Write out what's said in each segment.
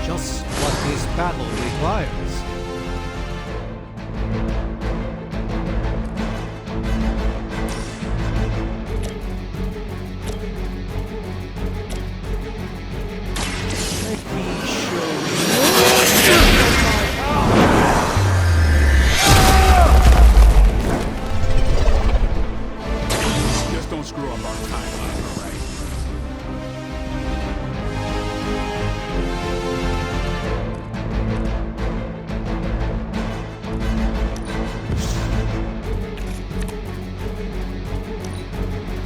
just what this battle requires. Let me show you. Just don't screw up our timeline, all right?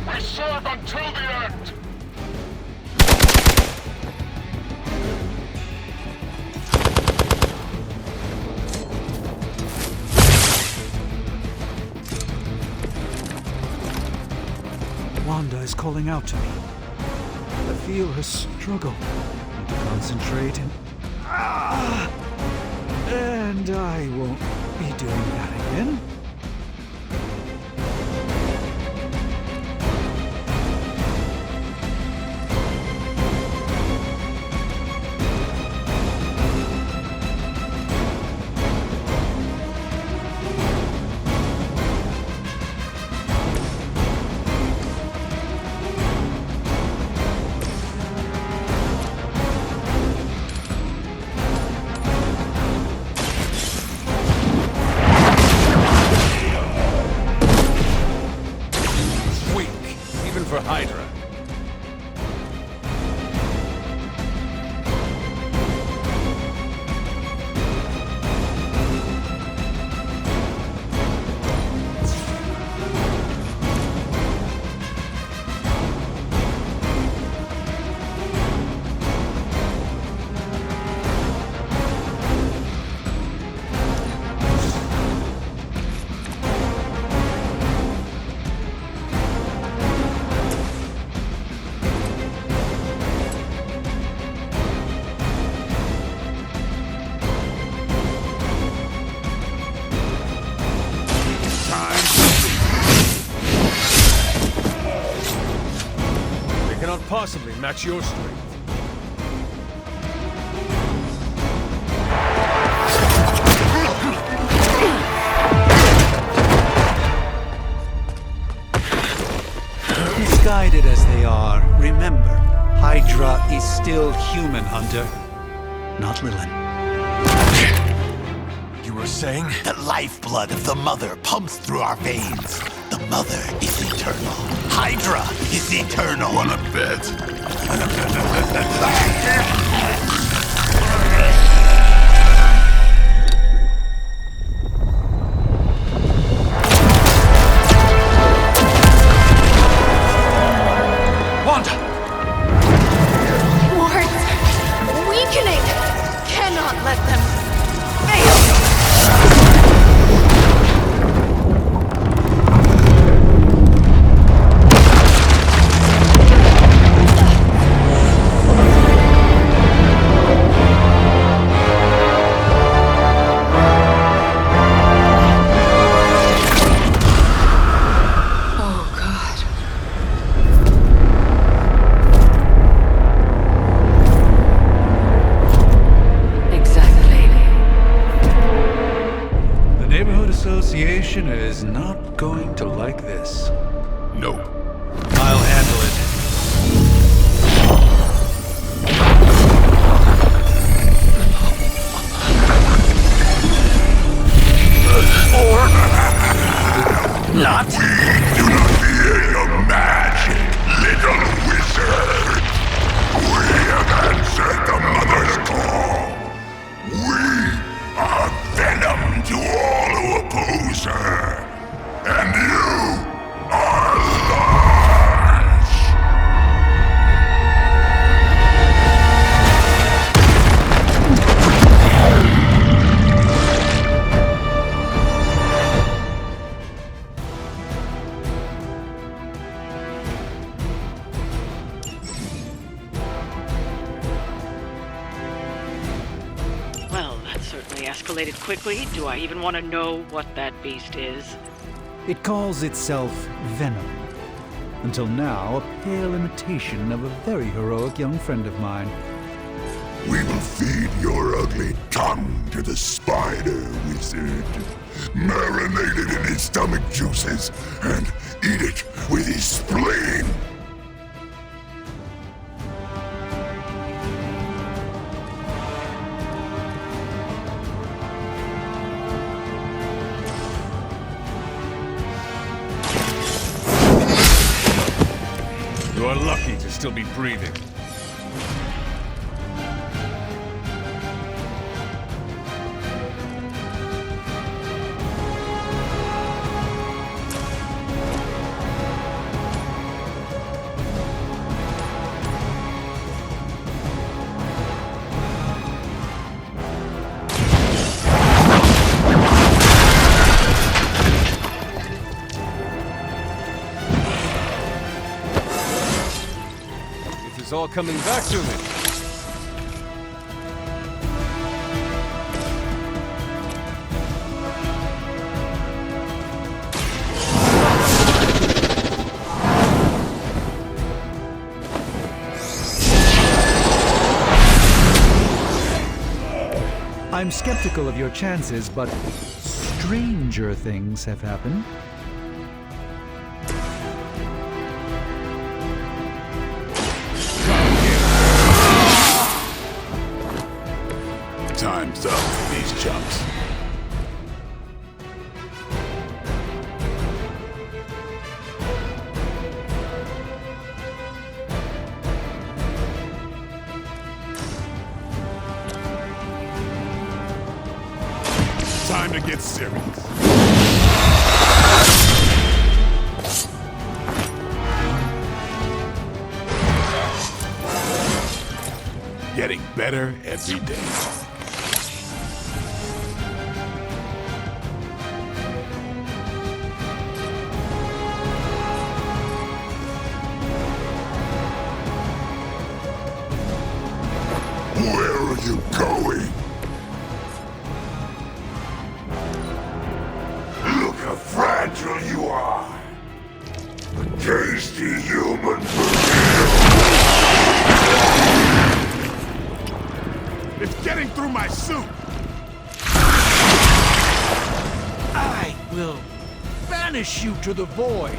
We serve until the end! Wanda is calling out to me. I feel her struggle. Need to concentrate and... And I won't be doing that again. Even for Hydra. Cannot possibly match your strength. Misguided as they are, remember, Hydra is still human, Hunter. Not Lilin. You were saying? The lifeblood of the Mother pumps through our veins. The Mother is eternal. Hydra is eternal. Wanna bet? Wanda! Wards! Weakening! Cannot let them fail! Association is not going to like this. No. I'll handle it. Not? Do not fear your magic, little wizard. We have answered the Mother's call. We are venom to all who oppose her. And you are large. Well, that certainly escalated quickly. Do I even want to know what that beast is? It calls itself Venom. Until now, a pale imitation of a very heroic young friend of mine. We will feed your ugly tongue to the spider wizard. Marinate it in his stomach juices and eat it with his spleen. You are lucky to still be breathing. It's all coming back to me. I'm skeptical of your chances, but stranger things have happened. Time's up for these chumps. Time to get serious. Getting better every day. Where are you going? Look how fragile you are. A tasty human It's getting through my suit! I will banish you to the void.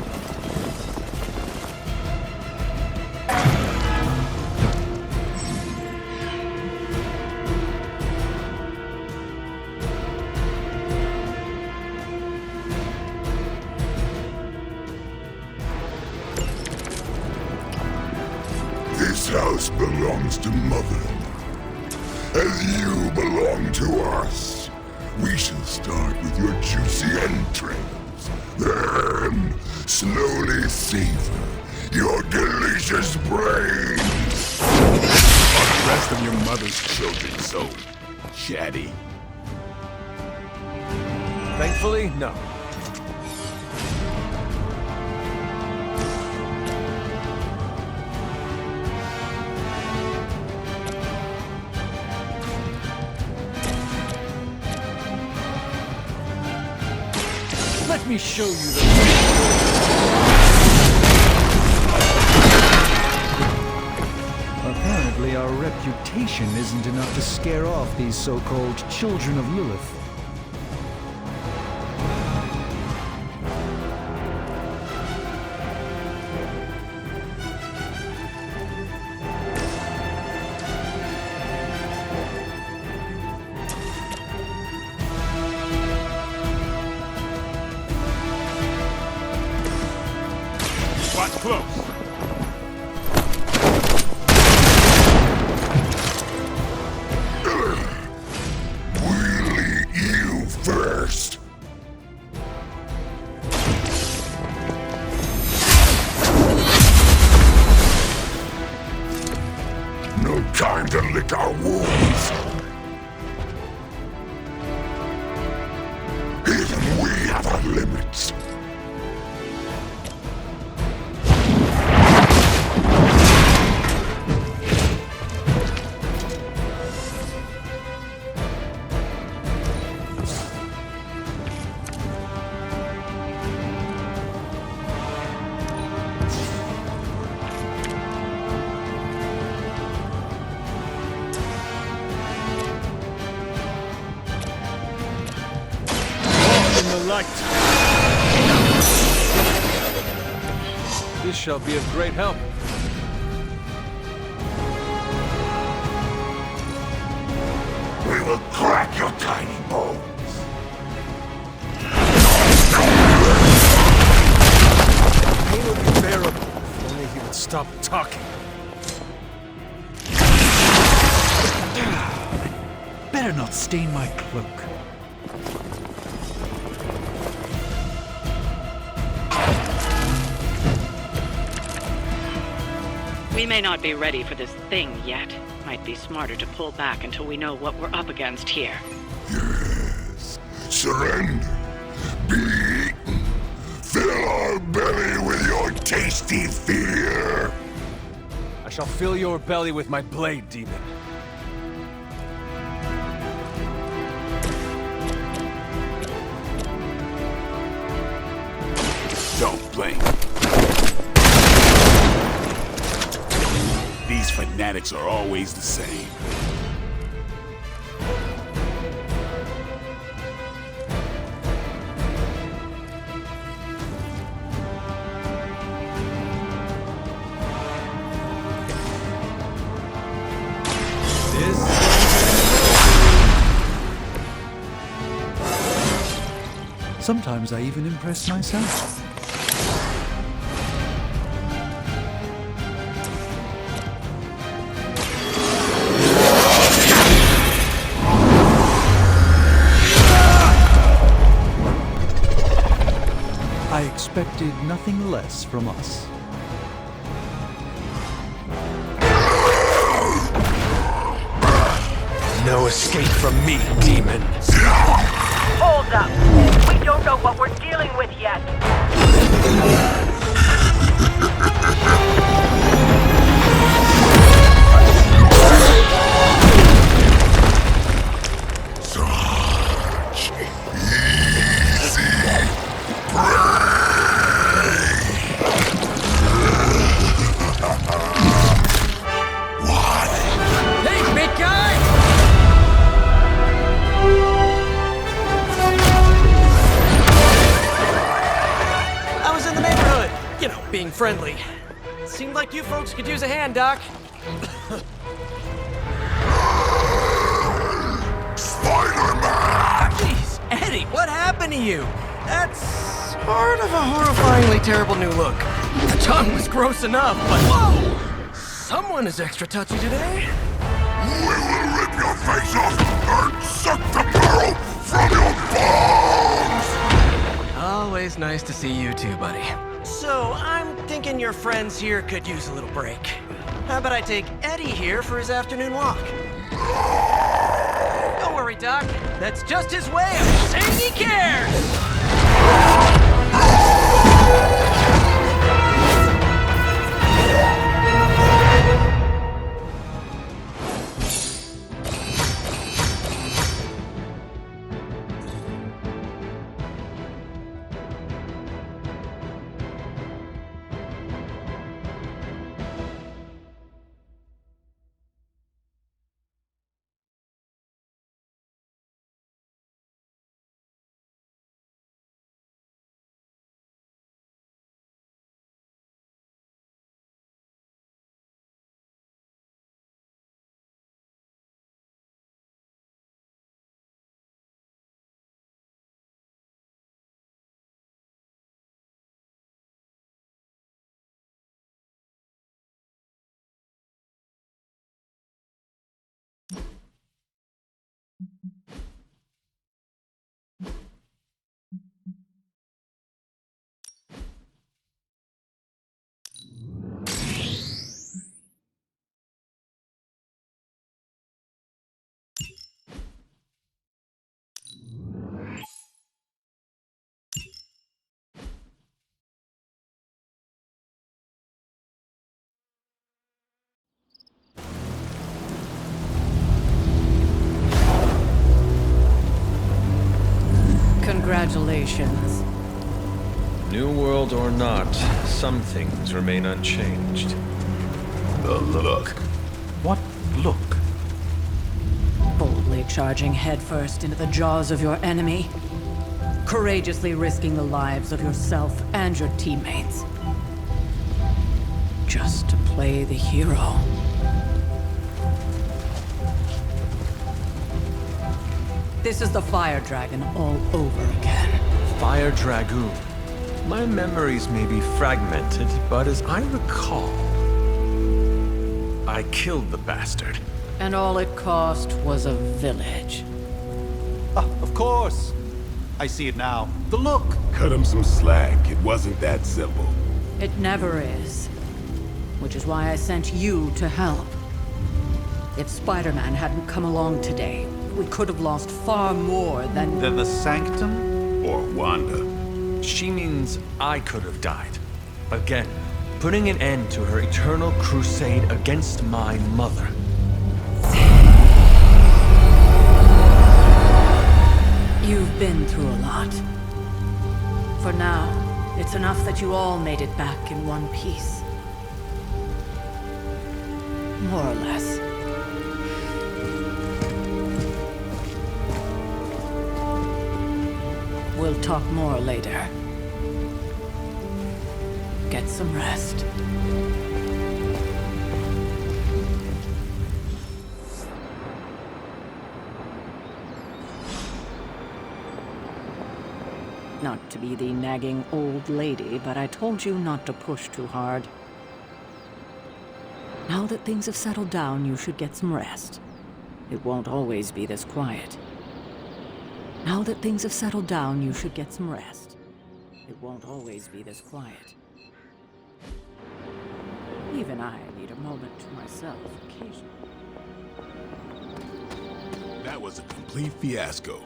This house belongs to Mother, as you belong to us. We shall start with your juicy entrails, then slowly savor your delicious brains. Are the rest of your mother's children so chatty? Thankfully, no. Let me show you the Apparently our reputation isn't enough to scare off these so-called children of Lilith. Watch close. We'll eat you first. No time to lick our wounds. Even we have our limits. the light. This shall be of great help. We will crack your tiny bones. Pain will be bearable if only he would stop talking. Better not stain my cloak. We may not be ready for this thing yet. Might be smarter to pull back until we know what we're up against here. Yes. Surrender. Be eaten. Fill our belly with your tasty fear. I shall fill your belly with my blade, demon. Don't blink. These fanatics are always the same. Sometimes I even impress myself. I expected nothing less from us. No escape from me, demon. Hold up. We don't know what we're dealing with yet. Such easy prey. What? Hey, big guy! I was in the neighborhood, you know, being friendly. Seemed like you folks could use a hand, Doc. Spider-Man! Jeez, Eddie, what happened to you? That's sort of a horrifyingly terrible new look. The tongue was gross enough, but whoa! Someone is extra touchy today. We will rip your face off and suck the marrow from your bones! Always nice to see you too, buddy. So, I'm thinking your friends here could use a little break. How about I take Eddie here for his afternoon walk? Don't worry, Doc. That's just his way of saying he cares! Congratulations. New world or not, some things remain unchanged. The look. What look? Boldly charging headfirst into the jaws of your enemy. Courageously risking the lives of yourself and your teammates. Just to play the hero. This is the Fire Dragon all over again. Fire Dragoon. My memories may be fragmented, but as I recall, I killed the bastard. And all it cost was a village. Of course. I see it now. The look. Cut him some slack. It wasn't that simple. It never is. Which is why I sent you to help. If Spider-Man hadn't come along today, we could have lost far more than... Than the Sanctum? Or Wanda. She means I could have died. Again, putting an end to her eternal crusade against my mother. You've been through a lot. For now, it's enough that you all made it back in one piece. More or less. We'll talk more later. Get some rest. Not to be the nagging old lady, but I told you not to push too hard. Now that things have settled down, you should get some rest. It won't always be this quiet. Now that things have settled down, you should get some rest. It won't always be this quiet. Even I need a moment to myself occasionally. That was a complete fiasco.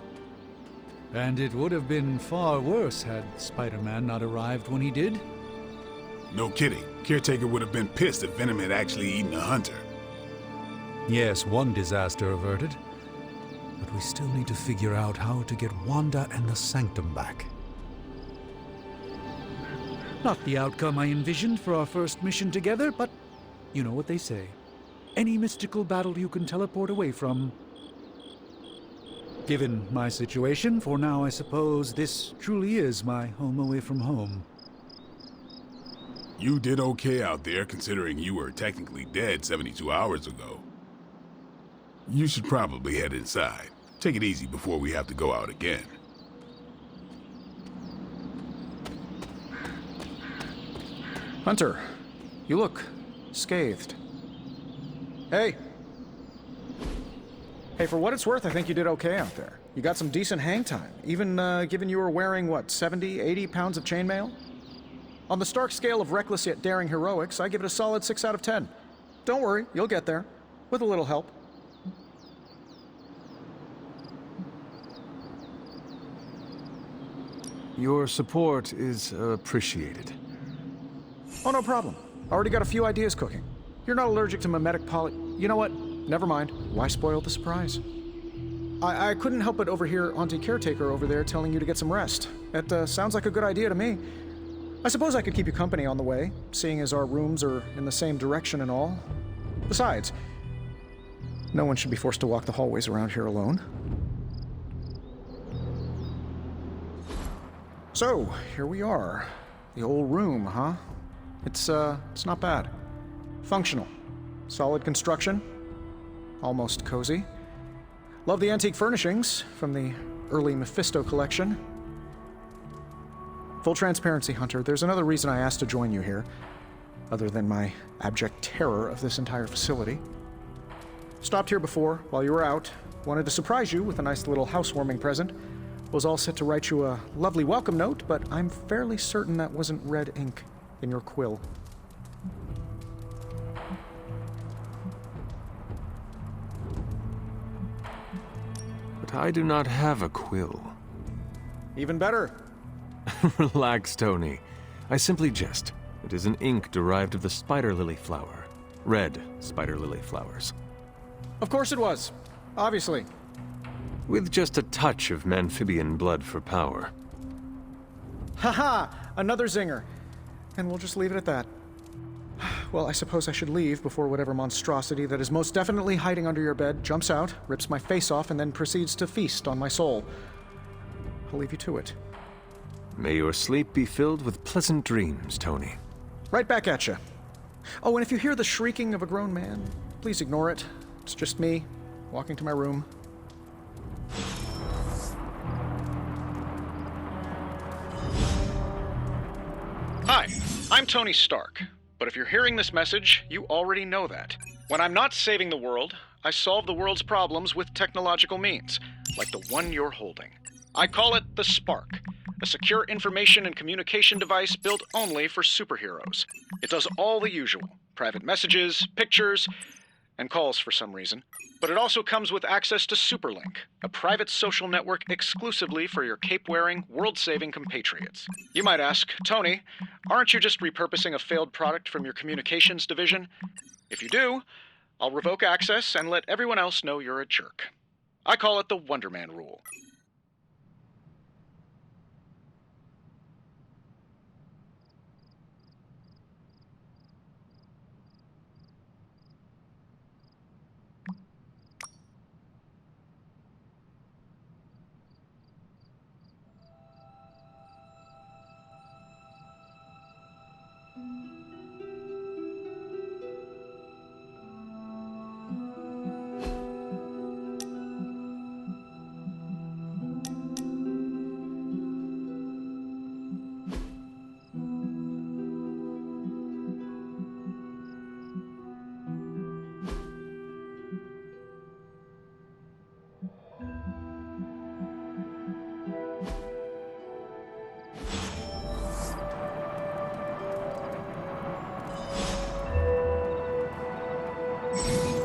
And it would have been far worse had Spider-Man not arrived when he did. No kidding. Caretaker would have been pissed if Venom had actually eaten a hunter. Yes, one disaster averted. But we still need to figure out how to get Wanda and the Sanctum back. Not the outcome I envisioned for our first mission together, but you know what they say. Any mystical battle you can teleport away from. Given my situation, for now I suppose this truly is my home away from home. You did okay out there, considering you were technically dead 72 hours ago. You should probably head inside. Take it easy before we have to go out again. Hunter, you look scathed. Hey! Hey, for what it's worth, I think you did okay out there. You got some decent hang time, even given you were wearing, what, 70, 80 pounds of chainmail? On the Stark scale of reckless yet daring heroics, I give it a solid 6 out of 10. Don't worry, you'll get there. With a little help. Your support is appreciated. Oh, no problem. Already got a few ideas cooking. You're not allergic to mimetic poly... You know what? Never mind. Why spoil the surprise? I couldn't help but overhear Auntie Caretaker over there telling you to get some rest. That sounds like a good idea to me. I suppose I could keep you company on the way, seeing as our rooms are in the same direction and all. Besides, no one should be forced to walk the hallways around here alone. So, here we are. The old room, huh? It's not bad. Functional. Solid construction. Almost cozy. Love the antique furnishings from the early Mephisto collection. Full transparency, Hunter, there's another reason I asked to join you here, other than my abject terror of this entire facility. Stopped here before, while you were out. Wanted to surprise you with a nice little housewarming present. Was all set to write you a lovely welcome note, but I'm fairly certain that wasn't red ink in your quill. But I do not have a quill. Even better. Relax, Tony. I simply jest. It is an ink derived of the spider lily flower. Red spider lily flowers. Of course it was. Obviously. With just a touch of amphibian blood for power. Haha! Another zinger. And we'll just leave it at that. Well, I suppose I should leave before whatever monstrosity that is most definitely hiding under your bed jumps out, rips my face off, and then proceeds to feast on my soul. I'll leave you to it. May your sleep be filled with pleasant dreams, Tony. Right back at you. Oh, and if you hear the shrieking of a grown man, please ignore it. It's just me, walking to my room. Hi, I'm Tony Stark. But if you're hearing this message, you already know that. When I'm not saving the world, I solve the world's problems with technological means, like the one you're holding. I call it the Spark, a secure information and communication device built only for superheroes. It does all the usual, private messages, pictures, and calls for some reason. But it also comes with access to Superlink, a private social network exclusively for your cape-wearing, world-saving compatriots. You might ask, Tony, aren't you just repurposing a failed product from your communications division? If you do, I'll revoke access and let everyone else know you're a jerk. I call it the Wonder Man rule.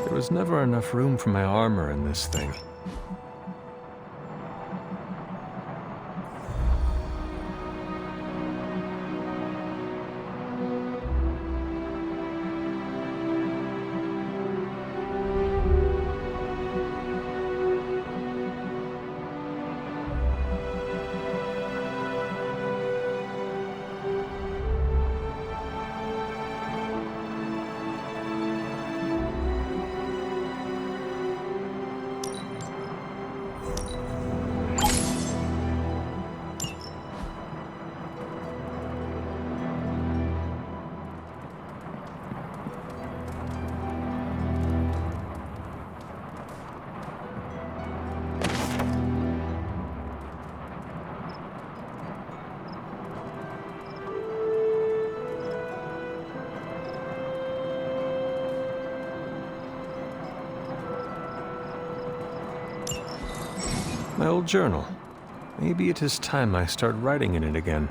There was never enough room for my armor in this thing. My old journal. Maybe it is time I start writing in it again.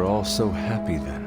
All so happy then.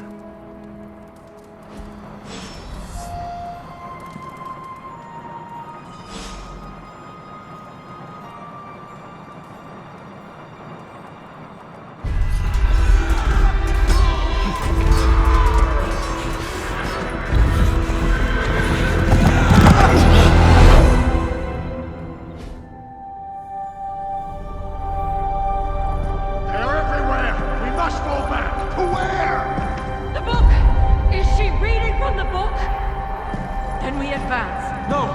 advance. No!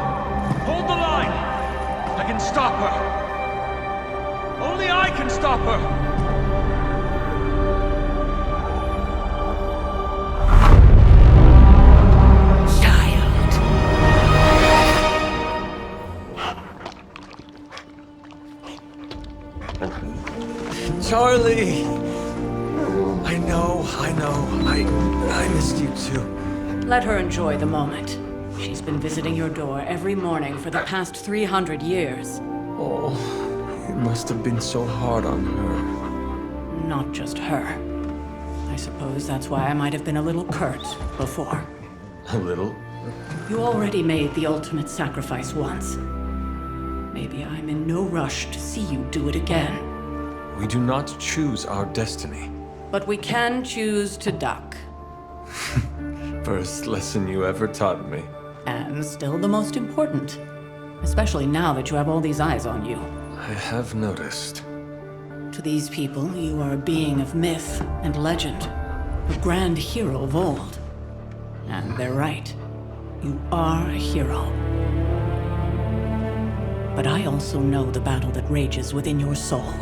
Hold the line! I can stop her! Only I can stop her! Charlie! I know. I missed you too. Let her enjoy the moment. She's been visiting your door every morning for the past 300 years. Oh, it must have been so hard on her. Not just her. I suppose that's why I might have been a little curt before. A little? You already made the ultimate sacrifice once. Maybe I'm in no rush to see you do it again. We do not choose our destiny. But we can choose to duck. First lesson you ever taught me. And still the most important. Especially now that you have all these eyes on you. I have noticed. To these people, you are a being of myth and legend. A grand hero of old. And they're right. You are a hero. But I also know the battle that rages within your soul.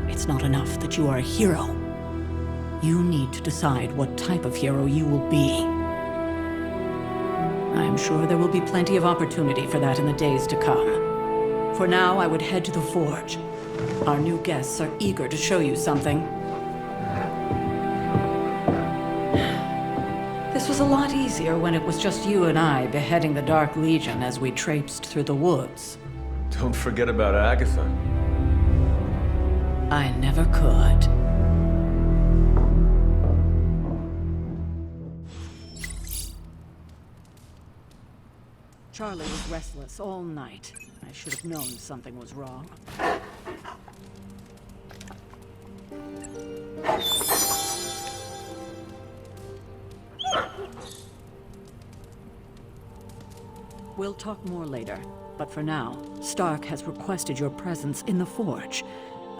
It's not enough that you are a hero. You need to decide what type of hero you will be. I'm sure there will be plenty of opportunity for that in the days to come. For now, I would head to the Forge. Our new guests are eager to show you something. This was a lot easier when it was just you and I beheading the Dark Legion as we traipsed through the woods. Don't forget about Agatha. I never could. Charlie was restless all night. I should have known something was wrong. We'll talk more later, but for now, Stark has requested your presence in the Forge.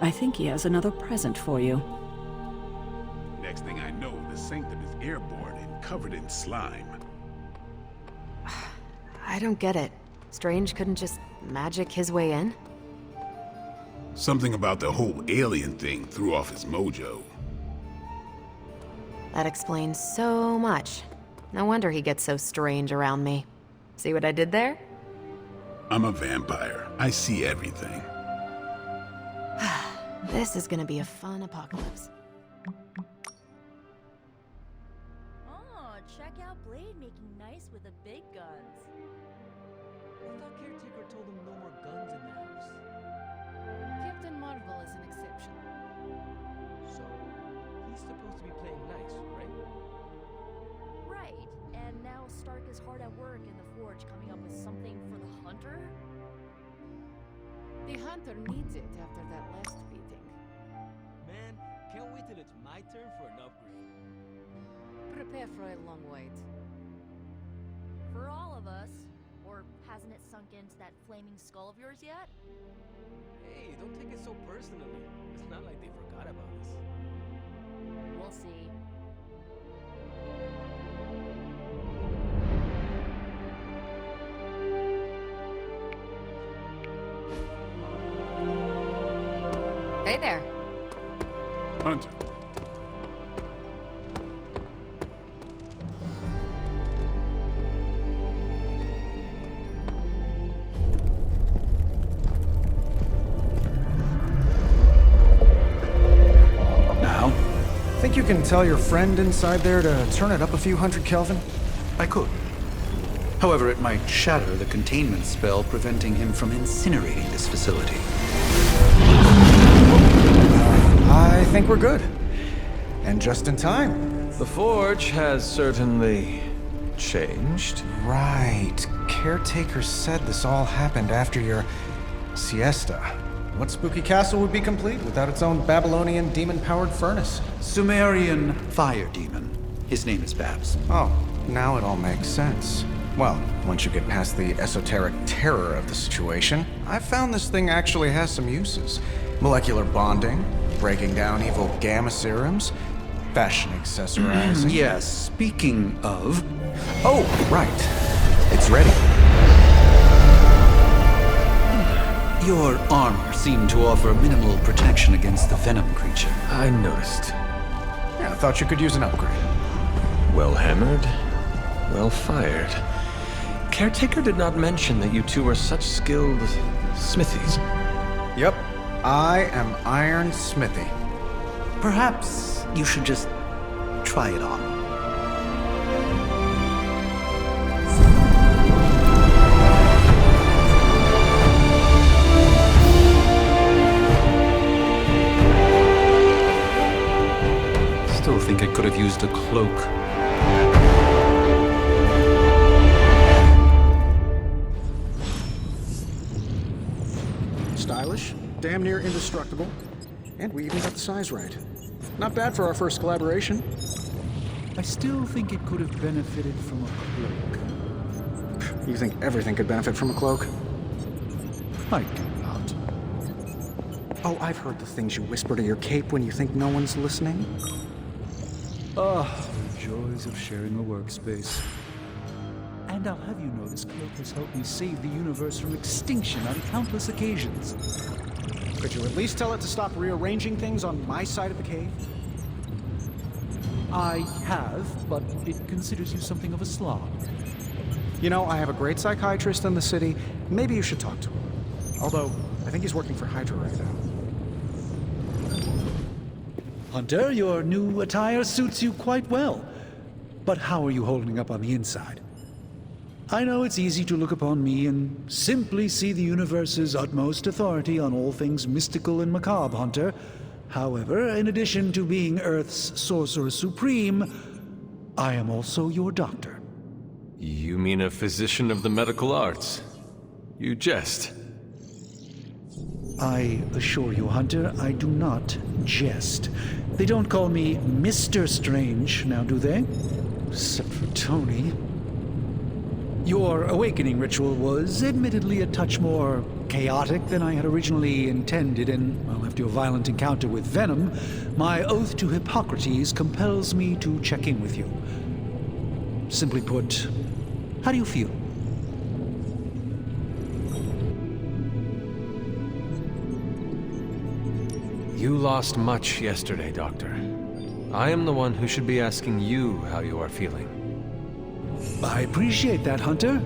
I think he has another present for you. Next thing I know, the Sanctum is airborne and covered in slime. I don't get it. Strange couldn't just magic his way in? Something about the whole alien thing threw off his mojo. That explains so much. No wonder he gets so strange around me. See what I did there? I'm a vampire. I see everything. This is gonna be a fun apocalypse. Oh, check out Blade making nice with the big guns. I thought Caretaker told him no more guns in the house. Captain Marvel is an exception. So, he's supposed to be playing nice, right? Right, and now Stark is hard at work in the Forge coming up with something for the Hunter? The Hunter needs it after that last beating. Man, can't wait till it's my turn for an upgrade. Prepare for a long wait. For all of us. Or hasn't it sunk into that flaming skull of yours yet? Hey, don't take it so personally. It's not like they forgot about us. We'll see. Hey there. Hunter. Think you can tell your friend inside there to turn it up a few hundred Kelvin? I could. However, it might shatter the containment spell preventing him from incinerating this facility. I think we're good. And just in time. The Forge has certainly changed. Right. Caretaker said this all happened after your siesta. What spooky castle would be complete without its own Babylonian demon-powered furnace? Sumerian fire demon. His name is Babs. Oh, now it all makes sense. Well, once you get past the esoteric terror of the situation, I've found this thing actually has some uses. Molecular bonding, breaking down evil gamma serums, fashion accessorizing. Yes, speaking of... Oh, right. It's ready. Your armor seemed to offer minimal protection against the venom creature. I noticed. Yeah, I thought you could use an upgrade. Well hammered, well fired. Caretaker did not mention that you two were such skilled smithies. Yep, I am Iron Smithy. Perhaps you should just try it on. Still think it could have used a cloak. Stylish, damn near indestructible, and we even got the size right. Not bad for our first collaboration. I still think it could have benefited from a cloak. You think everything could benefit from a cloak? I do not. Oh, I've heard the things you whisper to your cape when you think no one's listening. Ah, the joys of sharing a workspace. And I'll have you know this cloak has helped me save the universe from extinction on countless occasions. Could you at least tell it to stop rearranging things on my side of the cave? I have, but it considers you something of a slob. You know, I have a great psychiatrist in the city. Maybe you should talk to him. Although, I think he's working for Hydra right now. Hunter, your new attire suits you quite well. But how are you holding up on the inside? I know it's easy to look upon me and simply see the universe's utmost authority on all things mystical and macabre, Hunter. However, in addition to being Earth's Sorcerer Supreme, I am also your doctor. You mean a physician of the medical arts? You jest. I assure you, Hunter, I do not jest. They don't call me Mr. Strange, now do they? Except for Tony. Your awakening ritual was admittedly a touch more chaotic than I had originally intended, and well, after a violent encounter with Venom, my oath to Hippocrates compels me to check in with you. Simply put, how do you feel? You lost much yesterday, Doctor. I am the one who should be asking you how you are feeling. I appreciate that, Hunter.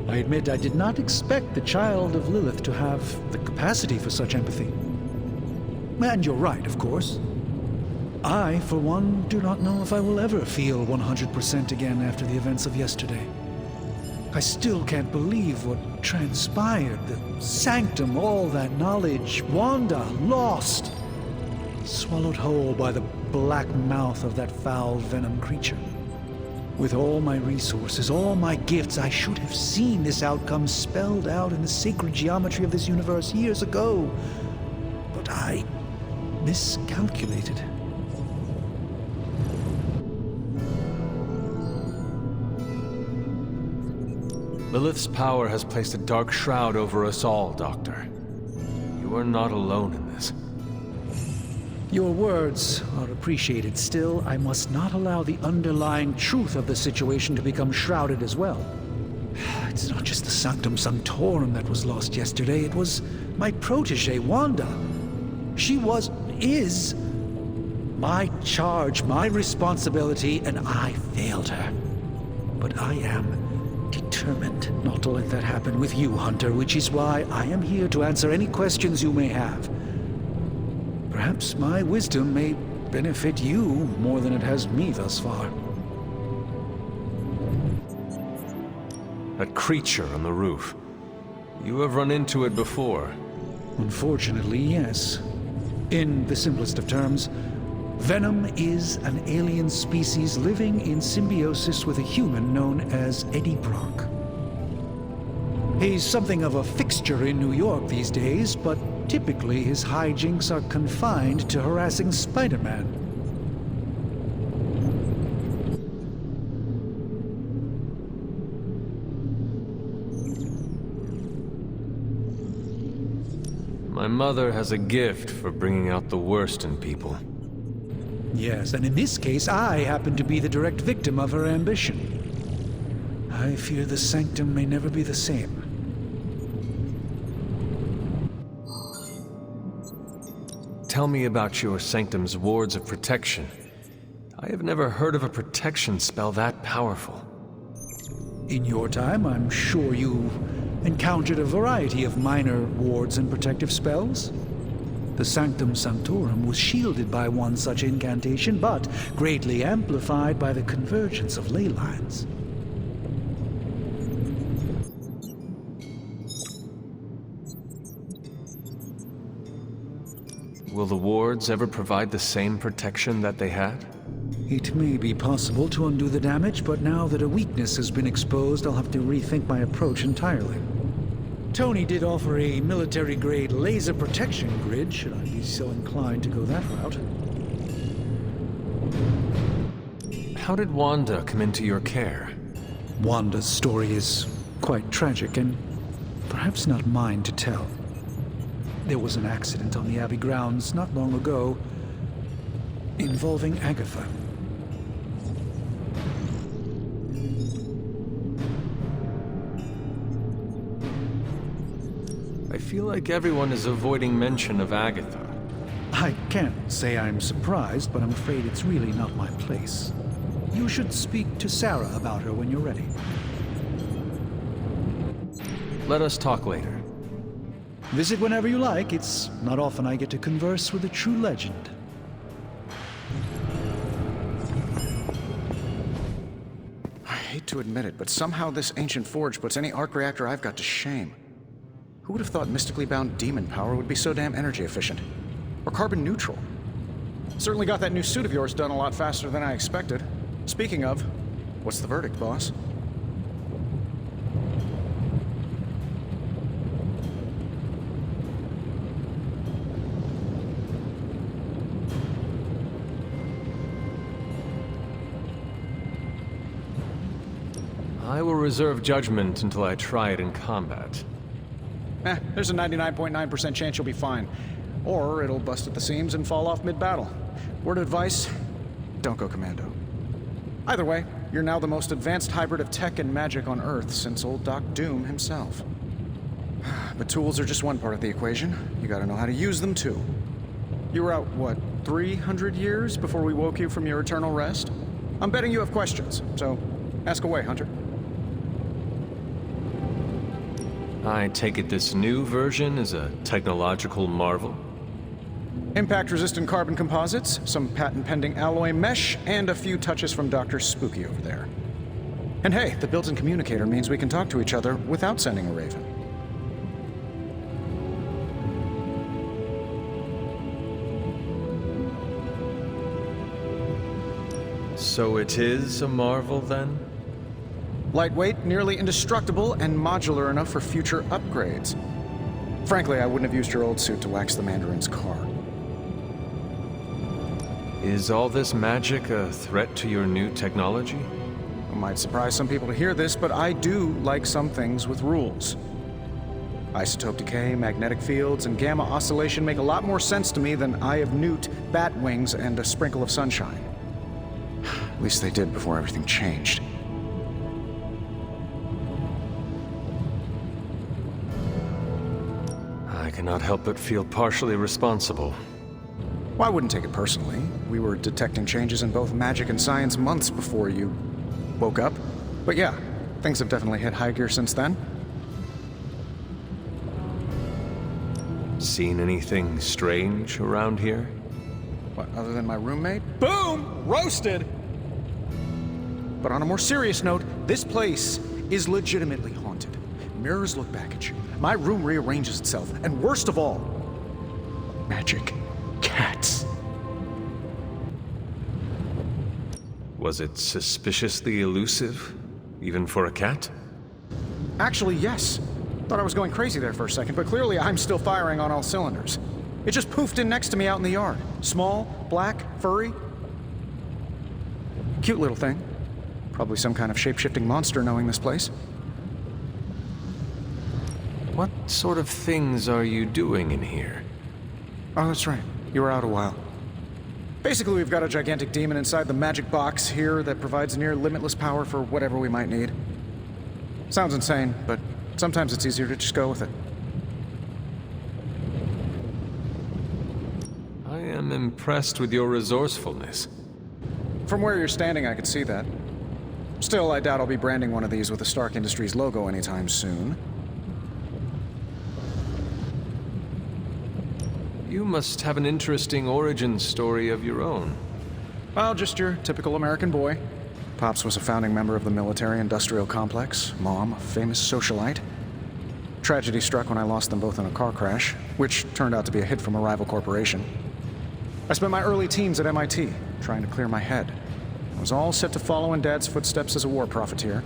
I admit I did not expect the child of Lilith to have the capacity for such empathy. And you're right, of course. I, for one, do not know if I will ever feel 100% again after the events of yesterday. I still can't believe what transpired. The sanctum, all that knowledge, Wanda, lost. Swallowed whole by the black mouth of that foul venom creature. With all my resources, all my gifts, I should have seen this outcome spelled out in the sacred geometry of this universe years ago. But I miscalculated. Lilith's power has placed a dark shroud over us all, Doctor. You are not alone in this. Your words are appreciated. Still, I must not allow the underlying truth of the situation to become shrouded as well. It's not just the Sanctum Sanctorum that was lost yesterday. It was my protege, Wanda. She is my charge, my responsibility, and I failed her. But I am determined not to let that happen with you, Hunter, which is why I am here to answer any questions you may have. Perhaps my wisdom may benefit you more than it has me thus far. That creature on the roof. You have run into it before. Unfortunately, yes. In the simplest of terms, Venom is an alien species living in symbiosis with a human known as Eddie Brock. He's something of a fixture in New York these days, but typically his hijinks are confined to harassing Spider-Man. My mother has a gift for bringing out the worst in people. Yes, and in this case, I happen to be the direct victim of her ambition. I fear the sanctum may never be the same. Tell me about your sanctum's wards of protection. I have never heard of a protection spell that powerful. In your time, I'm sure you encountered a variety of minor wards and protective spells. The Sanctum Sanctorum was shielded by one such incantation, but greatly amplified by the convergence of ley lines. Will the wards ever provide the same protection that they had? It may be possible to undo the damage, but now that a weakness has been exposed, I'll have to rethink my approach entirely. Tony did offer a military-grade laser protection grid, should I be so inclined to go that route. How did Wanda come into your care? Wanda's story is quite tragic, and perhaps not mine to tell. There was an accident on the Abbey grounds not long ago involving Agatha. I feel like everyone is avoiding mention of Agatha. I can't say I'm surprised, but I'm afraid it's really not my place. You should speak to Sarah about her when you're ready. Let us talk later. Visit whenever you like. It's not often I get to converse with a true legend. I hate to admit it, but somehow this ancient forge puts any arc reactor I've got to shame. Who would have thought mystically bound demon power would be so damn energy efficient? Or carbon neutral? Certainly got that new suit of yours done a lot faster than I expected. Speaking of, what's the verdict, boss? I will reserve judgment until I try it in combat. There's a 99.9% chance you'll be fine. Or it'll bust at the seams and fall off mid-battle. Word of advice, don't go commando. Either way, you're now the most advanced hybrid of tech and magic on Earth since old Doc Doom himself. But tools are just one part of the equation. You gotta know how to use them too. You were out, what, 300 years before we woke you from your eternal rest? I'm betting you have questions, so ask away, Hunter. I take it this new version is a technological marvel? Impact-resistant carbon composites, some patent-pending alloy mesh, and a few touches from Dr. Spooky over there. And hey, the built-in communicator means we can talk to each other without sending a raven. So it is a marvel, then? Lightweight, nearly indestructible, and modular enough for future upgrades. Frankly, I wouldn't have used your old suit to wax the Mandarin's car. Is all this magic a threat to your new technology? It might surprise some people to hear this, but I do like some things with rules. Isotope decay, magnetic fields, and gamma oscillation make a lot more sense to me than Eye of Newt, bat wings, and a sprinkle of sunshine. At least they did before everything changed. I cannot help but feel partially responsible. Well, I wouldn't take it personally. We were detecting changes in both magic and science months before you woke up. But yeah, things have definitely hit high gear since then. Seen anything strange around here? What, other than my roommate? Boom! Roasted! But on a more serious note, this place is legitimately haunted. Mirrors look back at you. My room rearranges itself. And worst of all, magic cats. Was it suspiciously elusive, even for a cat? Actually, yes. Thought I was going crazy there for a second, but clearly I'm still firing on all cylinders. It just poofed in next to me out in the yard. Small, black, furry. Cute little thing. Probably some kind of shape-shifting monster knowing this place. What sort of things are you doing in here? Oh, that's right. You were out a while. Basically, we've got a gigantic demon inside the magic box here that provides near limitless power for whatever we might need. Sounds insane, but sometimes it's easier to just go with it. I am impressed with your resourcefulness. From where you're standing, I could see that. Still, I doubt I'll be branding one of these with the Stark Industries logo anytime soon. You must have an interesting origin story of your own. Well, just your typical American boy. Pops was a founding member of the military-industrial complex. Mom, a famous socialite. Tragedy struck when I lost them both in a car crash, which turned out to be a hit from a rival corporation. I spent my early teens at MIT, trying to clear my head. I was all set to follow in Dad's footsteps as a war profiteer.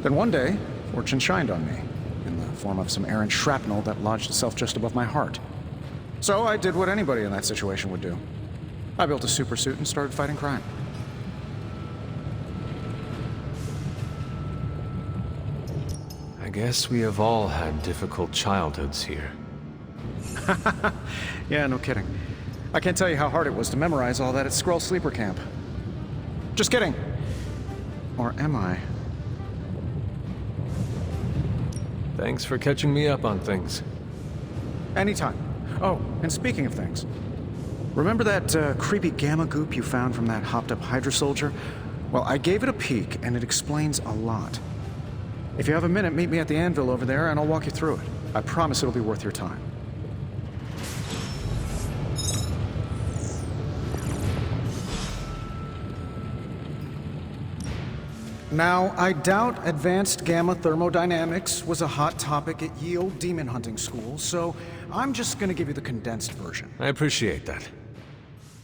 Then one day, fortune shined on me, in the form of some errant shrapnel that lodged itself just above my heart. So I did what anybody in that situation would do. I built a supersuit and started fighting crime. I guess we have all had difficult childhoods here. Yeah, no kidding. I can't tell you how hard it was to memorize all that at Skrull Sleeper Camp. Just kidding. Or am I? Thanks for catching me up on things. Anytime. Oh, and speaking of things, remember that creepy gamma goop you found from that hopped-up Hydra soldier? Well, I gave it a peek, and it explains a lot. If you have a minute, meet me at the anvil over there, and I'll walk you through it. I promise it'll be worth your time. Now, I doubt advanced gamma thermodynamics was a hot topic at Yield Demon Hunting School, so I'm just gonna give you the condensed version. I appreciate that.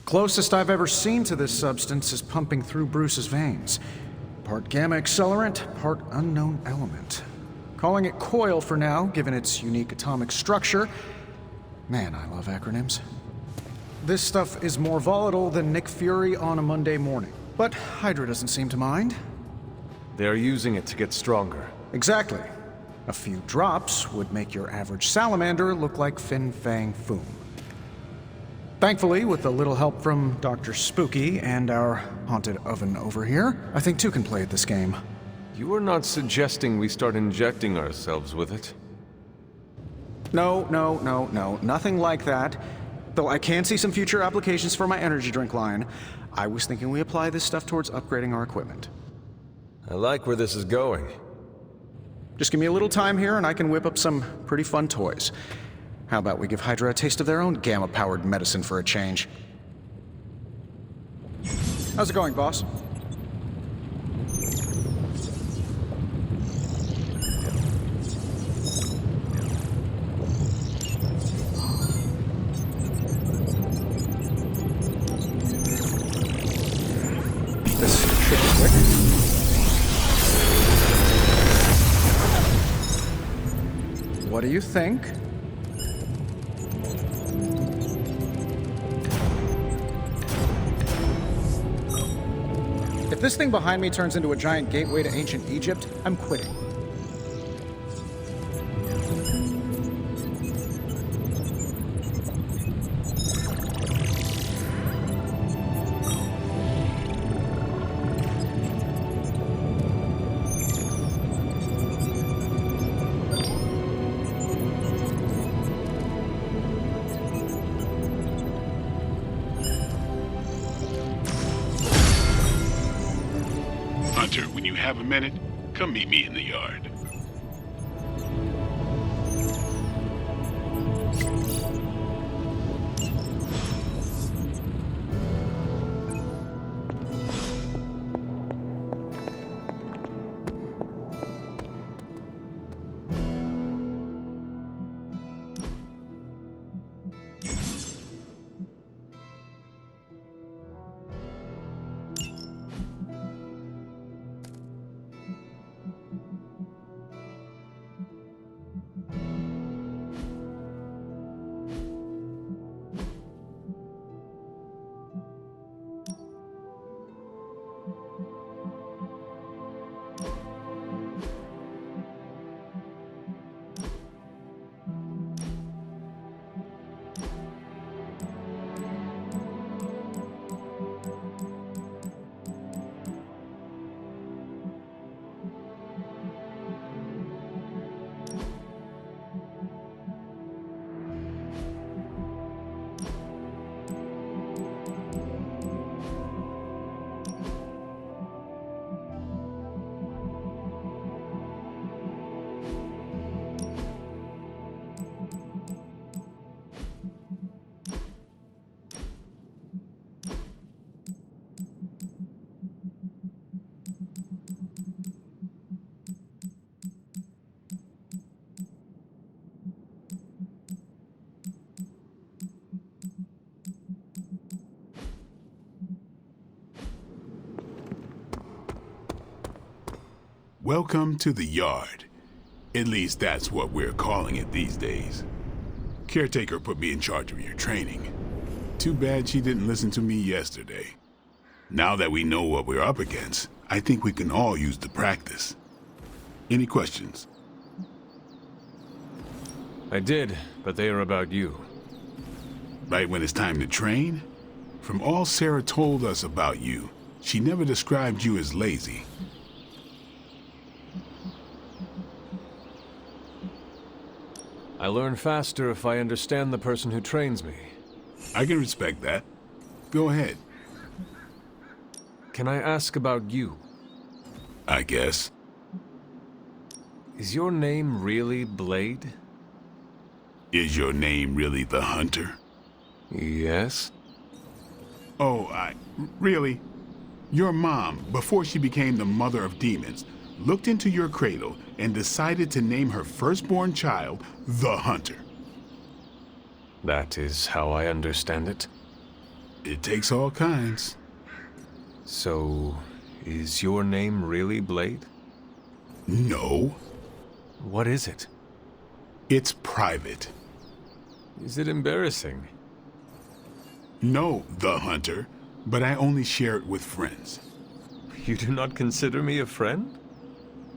Closest I've ever seen to this substance is pumping through Bruce's veins. Part gamma accelerant, part unknown element. Calling it Coil for now, given its unique atomic structure. Man, I love acronyms. This stuff is more volatile than Nick Fury on a Monday morning. But Hydra doesn't seem to mind. They're using it to get stronger. Exactly. A few drops would make your average salamander look like Fin Fang Foom. Thankfully, with a little help from Dr. Spooky and our haunted oven over here, I think two can play at this game. You are not suggesting we start injecting ourselves with it? No, nothing like that. Though I can see some future applications for my energy drink line. I was thinking we apply this stuff towards upgrading our equipment. I like where this is going. Just give me a little time here and I can whip up some pretty fun toys. How about we give Hydra a taste of their own gamma-powered medicine for a change? How's it going, boss? This should be quick. What do you think? If this thing behind me turns into a giant gateway to ancient Egypt, I'm quitting. Hunter, when you have a minute, come meet me in the yard. Welcome to the yard. At least that's what we're calling it these days. Caretaker put me in charge of your training. Too bad she didn't listen to me yesterday. Now that we know what we're up against, I think we can all use the practice. Any questions? I did, but they are about you. Right when it's time to train? From all Sarah told us about you, she never described you as lazy. I learn faster if I understand the person who trains me. I can respect that. Go ahead. Can I ask about you? I guess. Is your name really Blade? Is your name really the Hunter? Yes. Oh, really? Your mom, before she became the mother of demons, looked into your cradle and decided to name her firstborn child the Hunter. That is how I understand it. It takes all kinds. So, is your name really Blade? No. What is it? It's private. Is it embarrassing? No, the Hunter, but I only share it with friends. You do not consider me a friend?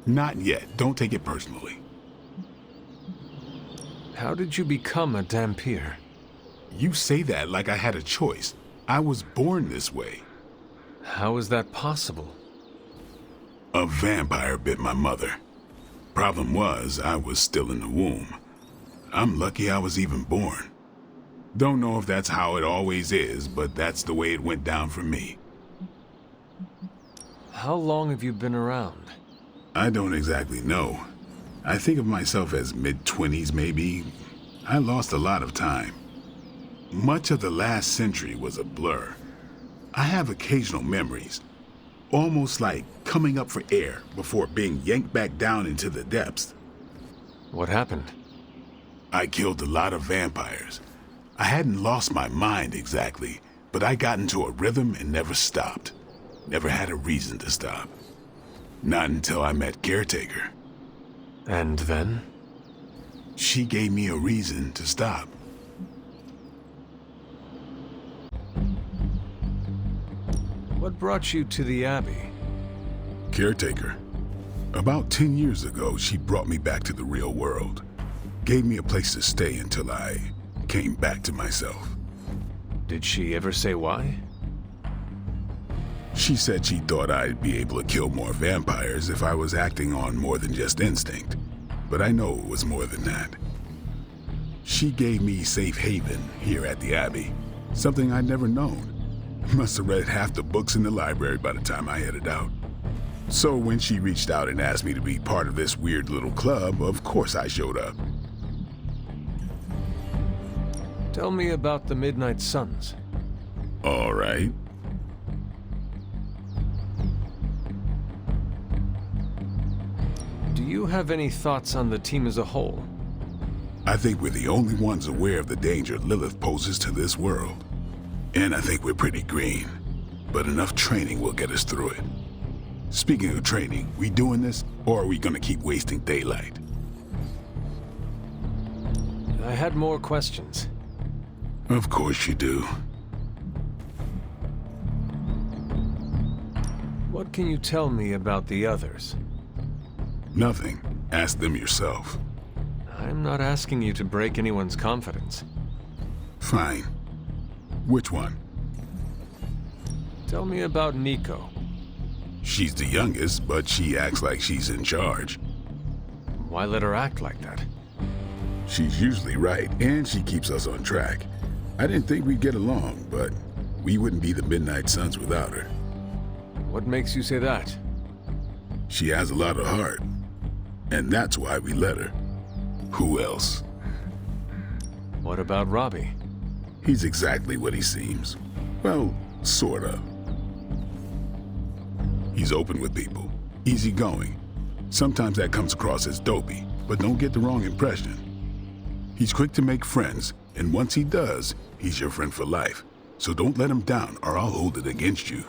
Not yet. Don't take it personally. How did you become a Dhampir? You say that like I had a choice. I was born this way. How is that possible? A vampire bit my mother. Problem was, I was still in the womb. I'm lucky I was even born. Don't know if that's how it always is, but that's the way it went down for me. How long have you been around? I don't exactly know. I think of myself as mid-20s, maybe. I lost a lot of time. Much of the last century was a blur. I have occasional memories, almost like coming up for air before being yanked back down into the depths. What happened? I killed a lot of vampires. I hadn't lost my mind exactly, but I got into a rhythm and never stopped. Never had a reason to stop. Not until I met Caretaker. And then? She gave me a reason to stop. What brought you to the Abbey? Caretaker. About 10 years ago, she brought me back to the real world. Gave me a place to stay until I came back to myself. Did she ever say why? She said she thought I'd be able to kill more vampires if I was acting on more than just instinct. But I know it was more than that. She gave me safe haven here at the Abbey. Something I'd never known. Must have read half the books in the library by the time I headed out. So when she reached out and asked me to be part of this weird little club, of course I showed up. Tell me about the Midnight Suns. All right. Do you have any thoughts on the team as a whole? I think we're the only ones aware of the danger Lilith poses to this world. And I think we're pretty green. But enough training will get us through it. Speaking of training, we doing this, or are we gonna keep wasting daylight? I had more questions. Of course you do. What can you tell me about the others? Nothing. Ask them yourself. I'm not asking you to break anyone's confidence. Fine. Which one? Tell me about Nico. She's the youngest, but she acts like she's in charge. Why let her act like that? She's usually right, and she keeps us on track. I didn't think we'd get along, but we wouldn't be the Midnight Suns without her. What makes you say that? She has a lot of heart, and that's why we let her. Who else? What about Robbie? He's exactly what he seems. Well, sort of. He's open with people, easygoing. Sometimes that comes across as dopey, but don't get the wrong impression. He's quick to make friends, and once he does, he's your friend for life. So don't let him down, or I'll hold it against you.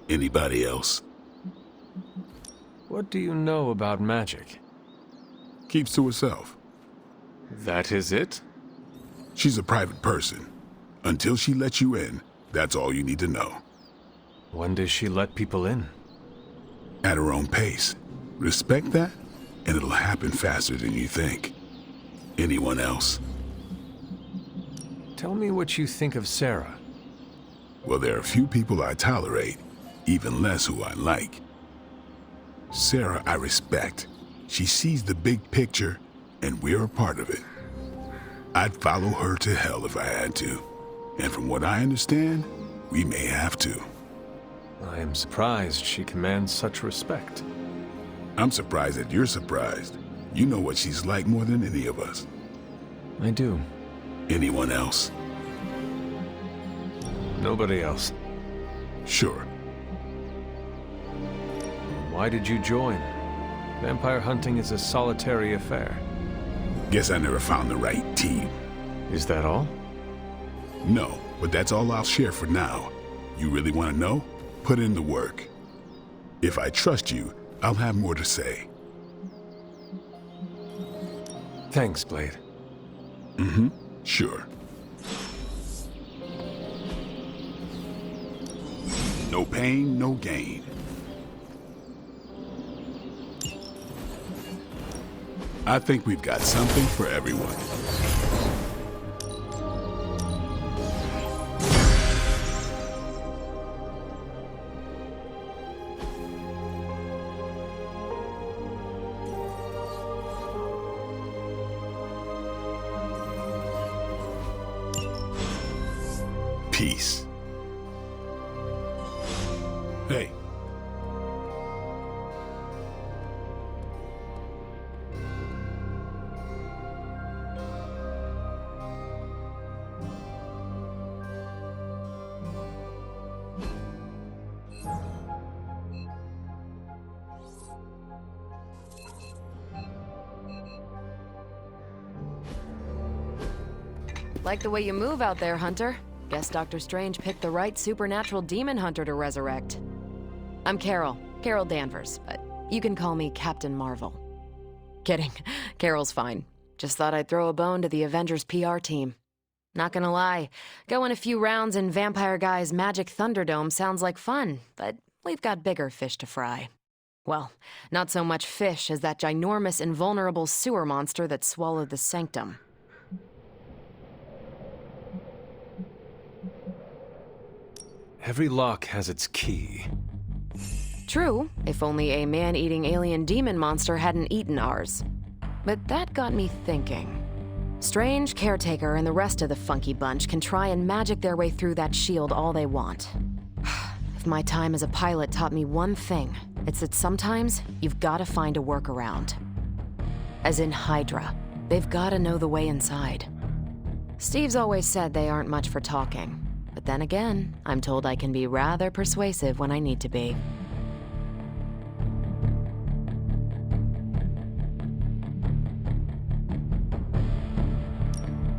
Anybody else? What do you know about magic? Keeps to herself. That is it? She's a private person. Until she lets you in, that's all you need to know. When does she let people in? At her own pace. Respect that, and it'll happen faster than you think. Anyone else? Tell me what you think of Sarah. Well, there are few people I tolerate, even less who I like. Sarah I respect. She sees the big picture, and we're a part of it. I'd follow her to hell if I had to. And from what I understand, we may have to. I am surprised she commands such respect. I'm surprised that you're surprised. You know what she's like more than any of us. I do. Anyone else? Nobody else. Sure. Why did you join? Vampire hunting is a solitary affair. Guess I never found the right team. Is that all? No, but that's all I'll share for now. You really want to know? Put in the work. If I trust you, I'll have more to say. Thanks, Blade. Mm-hmm. Sure. No pain, no gain. I think we've got something for everyone. Peace. Hey. Like the way you move out there, Hunter. Guess Dr. Strange picked the right supernatural demon hunter to resurrect. I'm Carol Danvers, but you can call me Captain Marvel. Kidding, Carol's fine. Just thought I'd throw a bone to the Avengers PR team. Not gonna lie, going a few rounds in Vampire Guy's Magic Thunderdome sounds like fun, but we've got bigger fish to fry. Well, not so much fish as that ginormous invulnerable sewer monster that swallowed the Sanctum. Every lock has its key. True, if only a man-eating alien demon monster hadn't eaten ours. But that got me thinking. Strange, Caretaker, and the rest of the funky bunch can try and magic their way through that shield all they want. If my time as a pilot taught me one thing, it's that sometimes you've got to find a workaround. As in Hydra, they've got to know the way inside. Steve's always said they aren't much for talking. But then again, I'm told I can be rather persuasive when I need to be.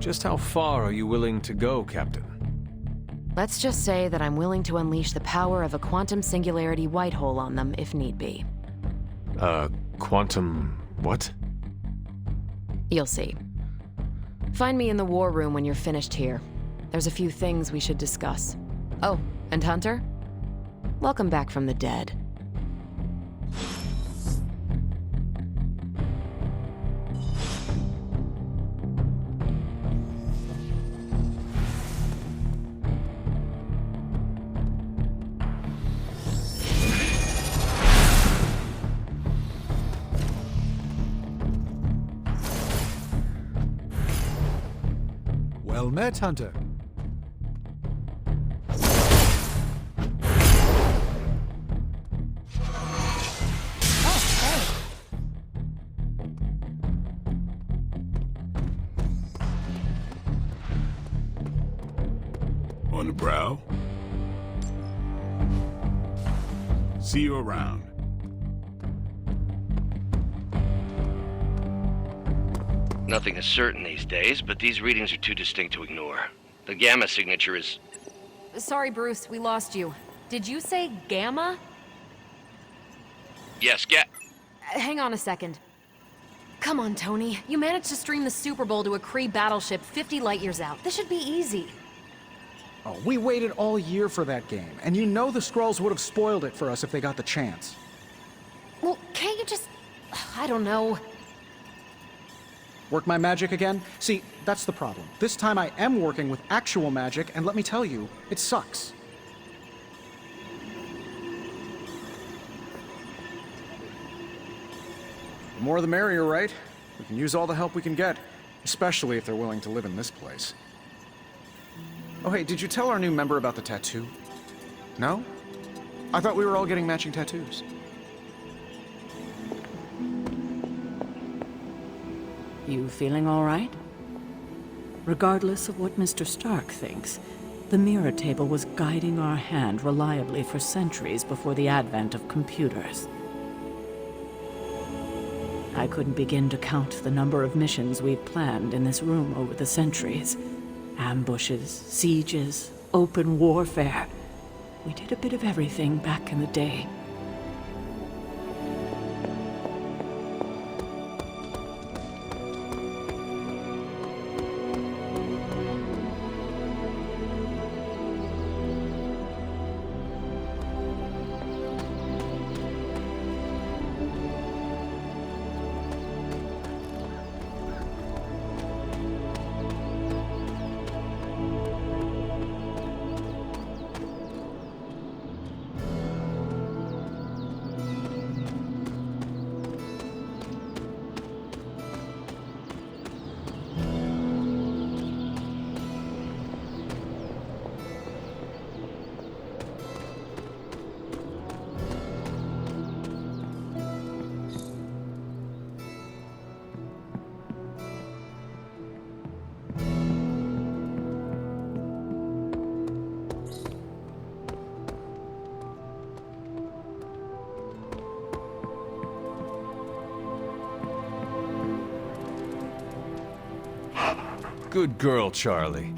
Just how far are you willing to go, Captain? Let's just say that I'm willing to unleash the power of a quantum singularity white hole on them if need be. Quantum what? You'll see. Find me in the war room when you're finished here. There's a few things we should discuss. Oh, and Hunter? Welcome back from the dead. Well met, Hunter. On the brow. See you around. Nothing is certain these days, but these readings are too distinct to ignore. The gamma signature is... Sorry, Bruce, we lost you. Did you say Gamma? Yes, Hang on a second. Come on, Tony. You managed to stream the Super Bowl to a Kree battleship 50 light years out. This should be easy. Oh, we waited all year for that game, and you know the Skrulls would have spoiled it for us if they got the chance. Well, can't you just... I don't know. Work my magic again? See, that's the problem. This time I am working with actual magic, and let me tell you, it sucks. The more the merrier, right? We can use all the help we can get, especially if they're willing to live in this place. Oh hey, did you tell our new member about the tattoo? No? I thought we were all getting matching tattoos. You feeling all right? Regardless of what Mr. Stark thinks, the mirror table was guiding our hand reliably for centuries before the advent of computers. I couldn't begin to count the number of missions we've planned in this room over the centuries. Ambushes, sieges, open warfare. We did a bit of everything back in the day. Good girl, Charlie.